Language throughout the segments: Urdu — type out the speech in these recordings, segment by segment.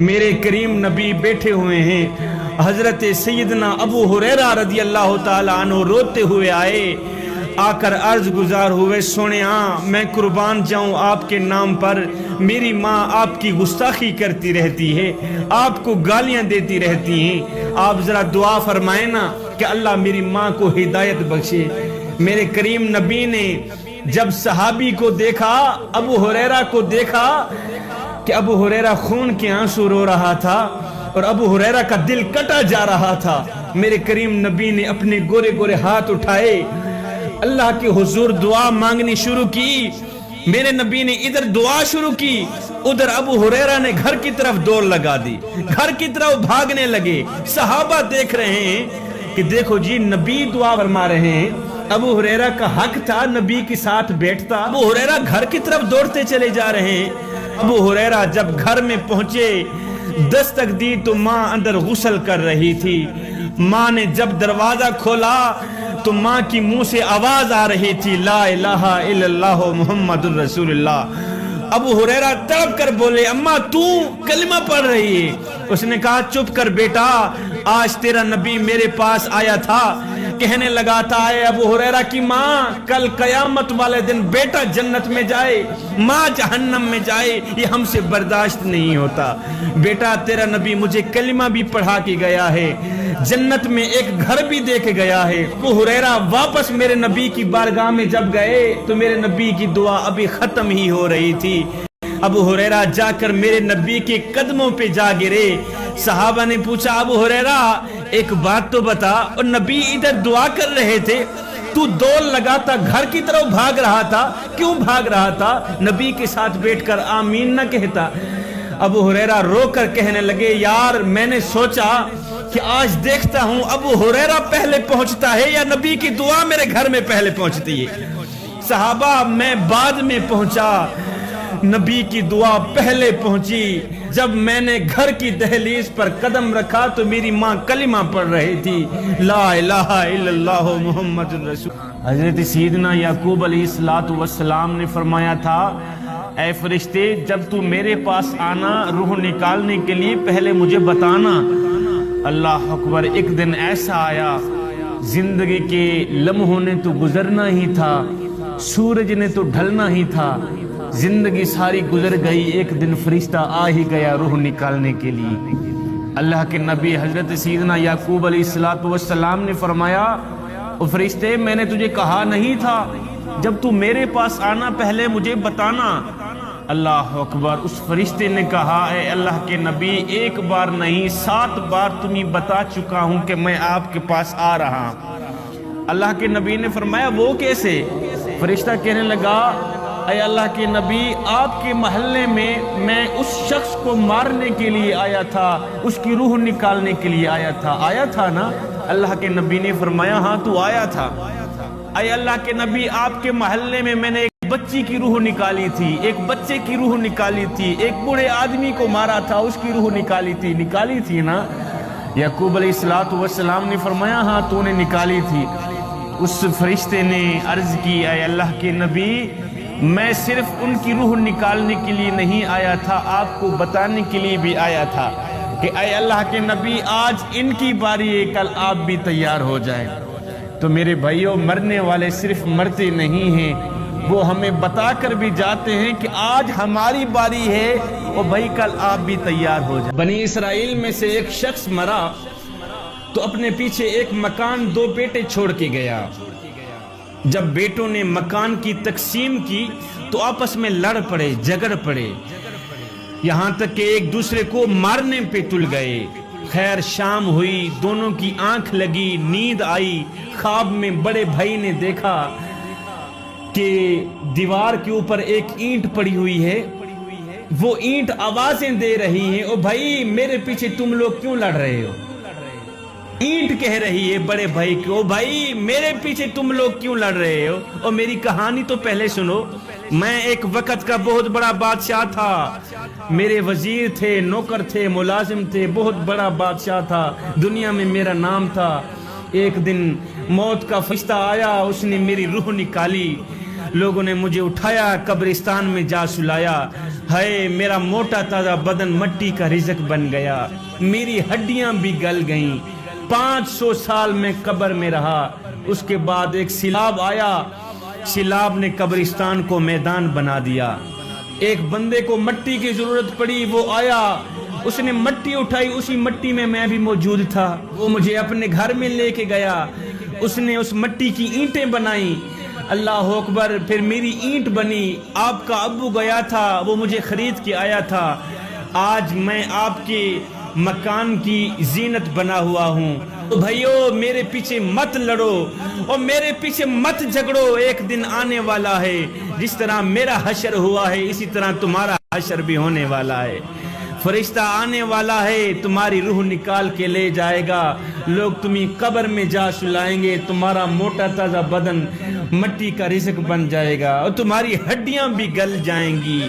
میرے کریم نبی بیٹھے ہوئے ہیں، حضرت سیدنا ابو ہریرہ رضی اللہ تعالیٰ عنہ روتے ہوئے آئے، آ کر عرض گزار ہوئے، سونے میں قربان جاؤں آپ کے نام پر، میری ماں آپ کی گستاخی کرتی رہتی ہے، آپ کو گالیاں دیتی رہتی ہیں، آپ ذرا دعا فرمائیں نا کہ اللہ میری ماں کو ہدایت بخشے۔ میرے کریم نبی نے جب صحابی کو دیکھا، ابو ہریرہ کو دیکھا کہ ابو ہریرہ خون کے آنسو رو رہا تھا اور ابو ہریرہ کا دل کٹا جا رہا تھا، میرے کریم نبی نے اپنے گورے گورے ہاتھ اٹھائے، اللہ کے حضور دعا مانگنی شروع کی۔ میرے نبی نے ادھر دعا شروع کی، ادھر ابو ہریرہ نے گھر کی طرف دوڑ لگا دی، گھر کی طرف بھاگنے لگے۔ صحابہ دیکھ رہے ہیں کہ دیکھو جی نبی دعا فرما رہے ہیں، ابو ہریرہ کا حق تھا نبی کے ساتھ بیٹھتا، ابو ہریرہ گھر کی طرف دوڑتے چلے جا رہے ہیں۔ ابو ہریرہ جب گھر میں پہنچے، دستک دی تو ماں اندر غسل کر رہی تھی۔ ماں نے جب دروازہ کھولا تو ماں کی منہ سے آواز آ رہی تھی، لا الہ الا اللہ محمد الرسول اللہ۔ ابو ہریرہ تڑپ کر بولے، اماں تو کلمہ پڑھ رہی ہے؟ اس نے کہا چپ کر بیٹا، آج تیرا نبی میرے پاس آیا تھا، کہنے لگا تھا اے ابو ہریرہ کی ماں، کل قیامت والے دن بیٹا جنت میں جائے، ماں جہنم میں جائے، یہ ہم سے برداشت نہیں ہوتا۔ بیٹا تیرا نبی مجھے کلمہ بھی پڑھا کے گیا ہے، جنت میں ایک گھر بھی دے کے گیا ہے۔ ابو ہریرہ واپس میرے نبی کی بارگاہ میں جب گئے تو میرے نبی کی دعا ابھی ختم ہی ہو رہی تھی۔ ابو ہریرہ جا کر میرے نبی کے قدموں پہ جا گرے۔ صحابہ نے پوچھا ابو ہریرہ ایک بات تو بتا، اور نبی ادھر دعا کر رہے تھے، تو دوڑ لگاتا گھر کی طرف بھاگ رہا تھا، کیوں بھاگ رہا تھا؟ نبی کے ساتھ بیٹھ کر آمین نہ کہتا؟ ابو ہریرہ رو کر کہنے لگے، یار میں نے سوچا کہ آج دیکھتا ہوں ابو ہریرہ پہلے پہنچتا ہے یا نبی کی دعا میرے گھر میں پہلے پہنچتی ہے۔ صحابہ میں بعد میں پہنچا، نبی کی دعا پہلے پہنچی۔ جب میں نے گھر کی دہلیز پر قدم رکھا تو میری ماں کلمہ پڑھ رہی تھی، لا الہ الا اللہ محمد الرسول۔ حضرت سیدنا یعقوب علیہ السلام نے فرمایا تھا، اے فرشتے جب تو میرے پاس آنا روح نکالنے کے لیے پہلے مجھے بتانا۔ اللہ اکبر، ایک دن ایسا آیا، زندگی کے لمحوں نے تو گزرنا ہی تھا، سورج نے تو ڈھلنا ہی تھا، زندگی ساری گزر گئی، ایک دن فرشتہ آ ہی گیا روح نکالنے کے لیے۔ اللہ کے نبی حضرت سیدنا یعقوب علیہ السلام نے فرمایا، او فرشتے میں نے تجھے کہا نہیں تھا جب تو میرے پاس آنا پہلے مجھے بتانا؟ اللہ اکبر، اس فرشتے نے کہا، اے اللہ کے نبی ایک بار نہیں 7 بار تمہیں بتا چکا ہوں کہ میں آپ کے پاس آ رہا ہوں۔ اللہ کے نبی نے فرمایا وہ کیسے؟ فرشتہ کہنے لگا، اے اللہ کے نبی آپ کے محلے میں اس شخص کو مارنے کے لیے آیا تھا، اس کی روح نکالنے کے لیے آیا تھا نا؟ اللہ کے نبی نے فرمایا ہاں تو آیا تھا۔ اے اللہ کے نبی آپ کے محلے میں نے ایک بچی کی روح نکالی تھی، ایک بچے کی روح نکالی تھی، ایک بوڑھے آدمی کو مارا تھا اس کی روح نکالی تھی نا؟ یعقوب علیہ السلام نے فرمایا ہاں تو نے نکالی تھی۔ اس فرشتے نے عرض کی، اے اللہ کے نبی میں صرف ان کی روح نکالنے کے لیے نہیں آیا تھا، آپ کو بتانے کے لیے بھی آیا تھا کہ اے اللہ کے نبی آج ان کی باری ہے، کل آپ بھی تیار ہو جائیں۔ تو میرے بھائیوں، مرنے والے صرف مرتے نہیں ہیں، وہ ہمیں بتا کر بھی جاتے ہیں کہ آج ہماری باری ہے اور بھائی کل آپ بھی تیار ہو جائیں۔ بنی اسرائیل میں سے ایک شخص مرا تو اپنے پیچھے ایک مکان 2 بیٹے چھوڑ کے گیا۔ جب بیٹوں نے مکان کی تقسیم کی تو آپس میں لڑ پڑے، جھگڑ پڑے، یہاں تک کہ ایک دوسرے کو مارنے پہ تل گئے۔ خیر شام ہوئی، دونوں کی آنکھ لگی، نیند آئی، خواب میں بڑے بھائی نے دیکھا کہ دیوار کے اوپر ایک اینٹ پڑی ہوئی ہے، وہ اینٹ آوازیں دے رہی ہیں، او بھائی میرے پیچھے تم لوگ کیوں لڑ رہے ہو؟ اینٹ کہہ رہی ہے بڑے بھائی کو، بھائی میرے پیچھے تم لوگ کیوں لڑ رہے ہو؟ اور میری کہانی تو پہلے سنو، میں ایک وقت کا بہت بڑا بادشاہ تھا، میرے وزیر تھے، نوکر تھے، ملازم تھے، بہت بڑا بادشاہ تھا، دنیا میں میرا نام تھا۔ ایک دن موت کا فرشتہ آیا، اس نے میری روح نکالی، لوگوں نے مجھے اٹھایا، قبرستان میں جا سلایا، ہے میرا موٹا تازہ بدن مٹی کا رزق بن گیا، میری ہڈیاں بھی گل گئیں، 500 سال میں قبر میں رہا۔ اس کے بعد ایک سیلاب آیا، سیلاب نے قبرستان کو میدان بنا دیا۔ ایک بندے کو مٹی کی ضرورت پڑی، وہ آیا، اس نے مٹی اٹھائی، اسی مٹی میں میں بھی موجود تھا، وہ مجھے اپنے گھر میں لے کے گیا، اس نے اس مٹی کی اینٹیں بنائیں، اللہ اکبر، پھر میری اینٹ بنی۔ آپ کا ابو گیا تھا، وہ مجھے خرید کے آیا تھا، آج میں آپ کے مکان کی زینت بنا ہوا ہوں۔ تو بھائیو میرے پیچھے مت لڑو اور میرے پیچھے مت جھگڑو، ایک دن آنے والا ہے جس طرح میرا حشر ہوا ہے اسی طرح تمہارا حشر بھی ہونے والا ہے۔ فرشتہ آنے والا ہے، تمہاری روح نکال کے لے جائے گا، لوگ تمہیں قبر میں جا سلائیں گے، تمہارا موٹا تازہ بدن مٹی کا رزق بن جائے گا اور تمہاری ہڈیاں بھی گل جائیں گی،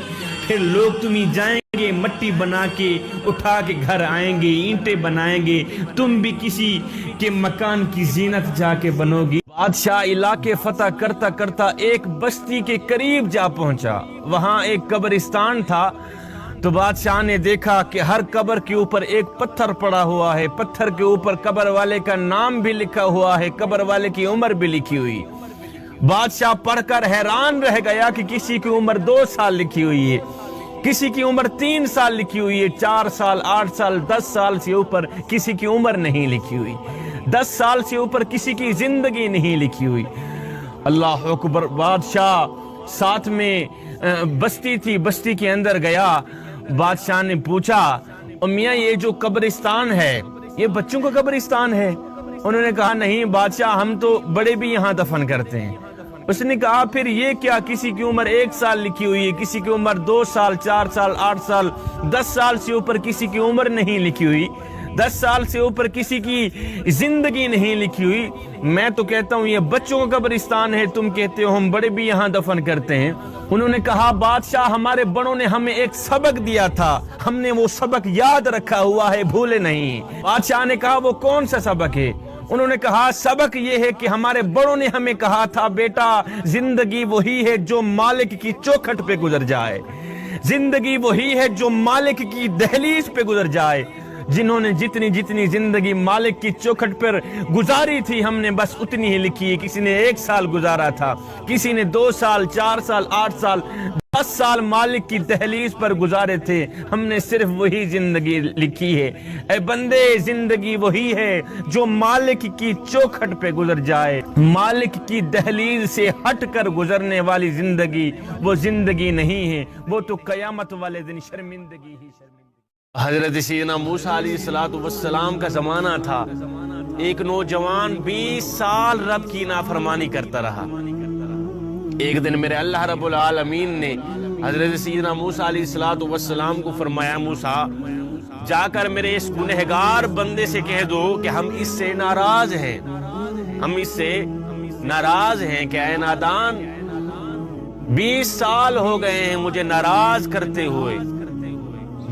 پھر لوگ تمہیں جائیں گے مٹی بنا کے اٹھا کے گھر آئیں گے، اینٹیں بنائیں گے، تم بھی کسی کے مکان کی زینت جا کے بنو گی۔ بادشاہ علاقے فتح کرتا کرتا ایک بستی کے قریب جا پہنچا، وہاں ایک قبرستان تھا، تو بادشاہ نے دیکھا کہ ہر قبر کے اوپر ایک پتھر پڑا ہوا ہے، پتھر کے اوپر قبر والے کا نام بھی لکھا ہوا ہے، قبر والے کی عمر بھی لکھی ہوئی۔ بادشاہ پڑھ کر حیران رہ گیا کہ کسی کی عمر 2 سال لکھی ہوئی ہے، کسی کی عمر 3 سال لکھی ہوئی ہے، 4 سال 8 سال 10 سال سے اوپر کسی کی عمر نہیں لکھی ہوئی، 10 سال سے اوپر کسی کی زندگی نہیں لکھی ہوئی۔ اللہ اکبر۔ بادشاہ ساتھ میں بستی تھی، بستی کے اندر گیا، بادشاہ نے پوچھا میاں یہ جو قبرستان ہے یہ بچوں کا قبرستان ہے؟ انہوں نے کہا نہیں بادشاہ، ہم تو بڑے بھی یہاں دفن کرتے ہیں۔ اس نے کہا پھر یہ کیا، کسی کی عمر 1 سال لکھی ہوئی ہے، کسی کی عمر 2 سال 4 سال 8 سال 10 سال سے اوپر کسی کی عمر نہیں لکھی ہوئی، 10 سال سے اوپر کسی کی زندگی نہیں لکھی ہوئی، میں تو کہتا ہوں یہ بچوں کا قبرستان ہے، تم کہتے ہو ہم بڑے بھی یہاں دفن کرتے ہیں۔ انہوں نے کہا بادشاہ ہمارے بڑوں نے ہمیں ایک سبق دیا تھا، ہم نے وہ سبق یاد رکھا ہوا ہے، بھولے نہیں۔ بادشاہ نے کہا وہ کون سا سبق ہے؟ انہوں نے کہا سبق یہ ہے کہ ہمارے بڑوں نے ہمیں کہا تھا بیٹا زندگی وہی ہے جو مالک کی چوکھٹ پہ گزر جائے، زندگی وہی ہے جو مالک کی دہلیز پہ گزر جائے۔ جنہوں نے جتنی زندگی مالک کی چوکھٹ پر گزاری تھی ہم نے بس اتنی ہی لکھی ہے، کسی نے 1 سال گزارا تھا، کسی نے 2 سال 4 سال 8 سال 10 سال مالک کی دہلیز پر گزارے تھے، ہم نے صرف وہی زندگی لکھی ہے۔ اے بندے زندگی وہی ہے جو مالک کی چوکھٹ پہ گزر جائے، مالک کی دہلیز سے ہٹ کر گزرنے والی زندگی وہ زندگی نہیں ہے، وہ تو قیامت والے دن شرمندگی ہی شرمندگی۔ حضرت سیدنا موسیٰ علیہ السلام کا زمانہ تھا، ایک نوجوان 20 سال رب کی نافرمانی کرتا رہا۔ ایک دن میرے اللہ رب العالمین نے حضرت سیدنا موسیٰ علیہ السلام کو فرمایا موسیٰ جا کر میرے اس گنہگار بندے سے کہہ دو کہ ہم اس سے ناراض ہیں، ہم اس سے ناراض ہیں کہ اے نادان 20 سال ہو گئے ہیں مجھے ناراض کرتے ہوئے،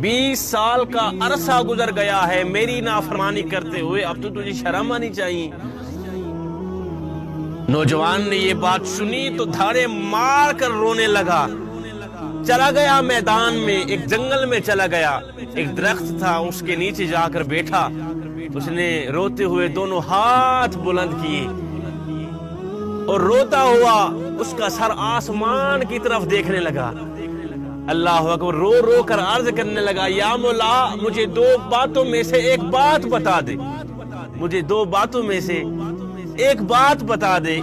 20 سال کا عرصہ گزر گیا ہے میری نافرمانی کرتے ہوئے، اب تو تجھے شرم آنی چاہیے۔ نوجوان نے یہ بات سنی تو دھاڑے مار کر رونے لگا، چلا گیا میدان میں، ایک جنگل میں چلا گیا، ایک درخت تھا اس کے نیچے جا کر بیٹھا، اس نے روتے ہوئے دونوں ہاتھ بلند کیے اور روتا ہوا اس کا سر آسمان کی طرف دیکھنے لگا۔ اللہ اکبر، رو رو کر عرض کرنے لگا یا مولا مجھے 2 باتوں میں سے ایک بات بتا دے، مجھے 2 باتوں میں سے ایک بات بتا دے۔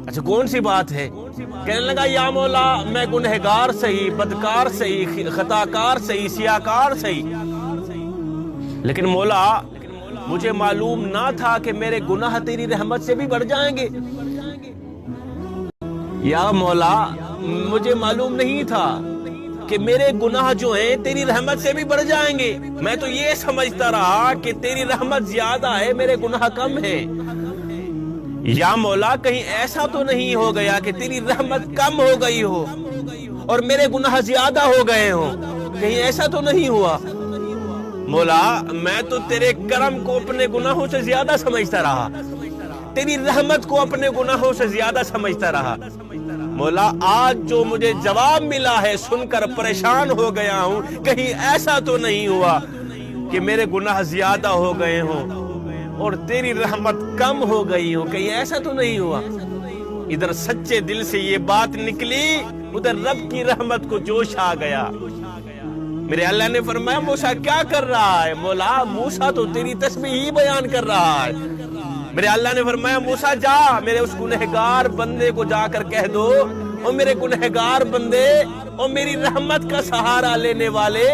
اچھا کون سی بات ہے؟ کہنے لگا یا مولا میں گنہگار صحیح، بدکار صحیح، خطاکار صحیح، سیاکار صحیح، لیکن مولا مجھے معلوم نہ تھا کہ میرے گناہ تیری رحمت سے بھی بڑھ جائیں گے۔ یا مولا مجھے معلوم نہیں تھا کہ میرے گناہ جو ہیں تیری رحمت سے بھی بڑھ جائیں گے، میں تو یہ سمجھتا رہا کہ تیری رحمت زیادہ ہے میرے گناہ کم ہے۔ یا مولا کہیں ایسا تو نہیں ہو گیا کہ تیری رحمت کم ہو گئی ہو اور میرے گناہ زیادہ ہو گئے ہوں، کہیں ایسا تو نہیں ہوا؟ مولا میں تو تیرے کرم کو اپنے گناہوں سے زیادہ سمجھتا رہا، تیری رحمت کو اپنے گناہوں سے زیادہ سمجھتا رہا۔ مولا آج جو مجھے جواب ملا ہے سن کر پریشان ہو گیا ہوں، کہیں ایسا تو نہیں ہوا کہ میرے گناہ زیادہ ہو گئے ہوں اور تیری رحمت کم ہو گئی ہو، کہیں ایسا تو نہیں ہوا۔ ادھر سچے دل سے یہ بات نکلی، ادھر رب کی رحمت کو جوش آ گیا۔ میرے اللہ نے فرمایا موسیٰ کیا کر رہا ہے؟ مولا موسیٰ تو تیری تسبیح ہی بیان کر رہا ہے۔ میرے اللہ نے فرمایا موسیٰ جا میرے اس گنہگار بندے کو جا کر کہہ دو، اور میرے گنہگار بندے اور میری رحمت کا سہارا لینے والے،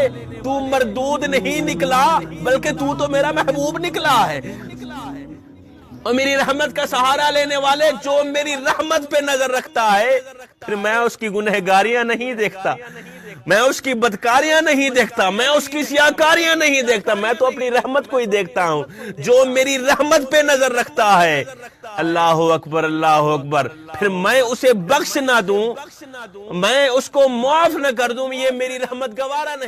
تو مردود نہیں نکلا بلکہ تو میرا محبوب نکلا ہے۔ اور میری رحمت کا سہارا لینے والے، جو میری رحمت پہ نظر رکھتا ہے، پھر میں اس کی گنہگاریاں نہیں دیکھتا، میں اس کی بدکاریاں نہیں دیکھتا، میں اس کی سیاکاریاں نہیں دیکھتا، میں تو اپنی رحمت کو ہی دیکھتا ہوں۔ جو میری رحمت پہ نظر رکھتا ہے، اللہ اکبر اللہ اکبر، پھر میں اسے بخش نہ دوں، میں اس کو معاف نہ کر دوں، یہ میری رحمت گوارا نہیں۔